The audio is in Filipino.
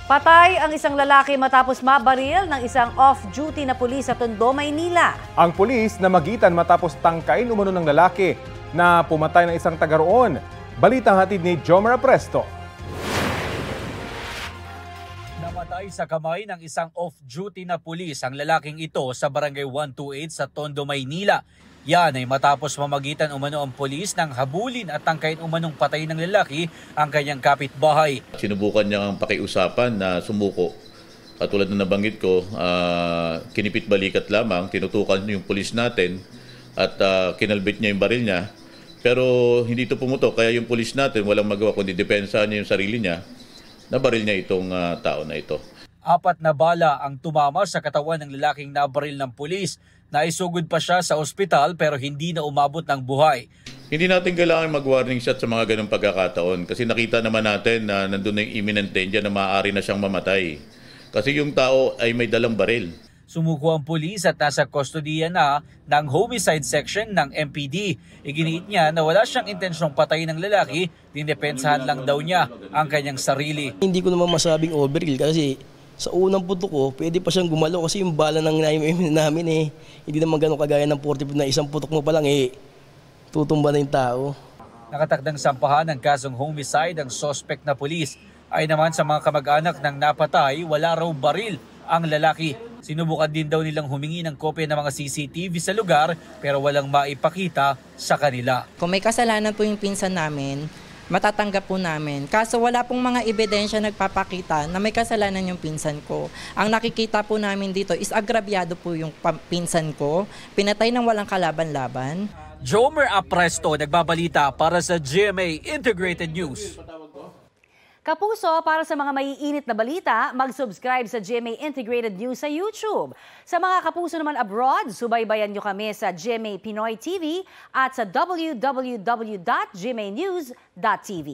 Patay ang isang lalaki matapos mabaril ng isang off-duty na pulis sa Tondo, Maynila. Ang pulis namagitan matapos tangkain umano ng lalaki na pumatay ng isang taga roon. Balitang hatid ni Jomar Presto. Namatay sa kamay ng isang off-duty na pulis ang lalaking ito sa barangay 128 sa Tondo, Maynila. Yan ay matapos mamagitan umano ang pulis ng habulin at tangkain umanong patay ng lalaki ang kanyang kapitbahay. Sinubukan niya ang pakiusapan na sumuko. Katulad na nabanggit ko, kinipit balikat lamang, tinutukan yung pulis natin at kinalbit niya yung baril niya. Pero hindi ito pumutok, kaya yung pulis natin walang magawa kundi depensahan niya yung sarili niya. Nabaril niya itong tao na ito. 4 na bala ang tumama sa katawan ng lalaking nabaril ng pulis. Naisugod pa siya sa ospital pero hindi na umabot ng buhay. Hindi natin kailangan mag-warning shot sa mga ganong pagkakataon kasi nakita naman natin na nandun na yung imminent danger na maaari na siyang mamatay. Kasi yung tao ay may dalang baril. Sumuko ang pulis at nasa kustodiya na ng homicide section ng MPD. Iginiit niya na wala siyang intensyong patayin ng lalaki, dinepensahan lang daw niya ang kanyang sarili. Hindi ko naman masabing overkill kasi sa unang putok ko, pwede pa siyang gumalaw kasi yung bala ng namin hindi naman ganun kagaya ng 40 na isang putok mo pa lang tutumba na yung tao. Nakatakdang sampahan ng kasong homicide ang suspect na pulis. Ay naman sa mga kamag-anak ng napatay, wala raw baril ang lalaki. Sinubukan din daw nilang humingi ng kopya ng mga CCTV sa lugar pero walang maipakita sa kanila. Kung may kasalanan po yung pinsan namin, matatanggap po namin. Kaso wala pong mga ebidensya nagpapakita na may kasalanan yung pinsan ko. Ang nakikita po namin dito is agrabyado po yung pinsan ko. Pinatay ng walang kalaban-laban. Jomar Presto nagbabalita para sa GMA Integrated News. Kapuso, para sa mga maiinit na balita, mag-subscribe sa GMA Integrated News sa YouTube. Sa mga kapuso naman abroad, subaybayan nyo kami sa GMA Pinoy TV at sa www.gmanews.tv.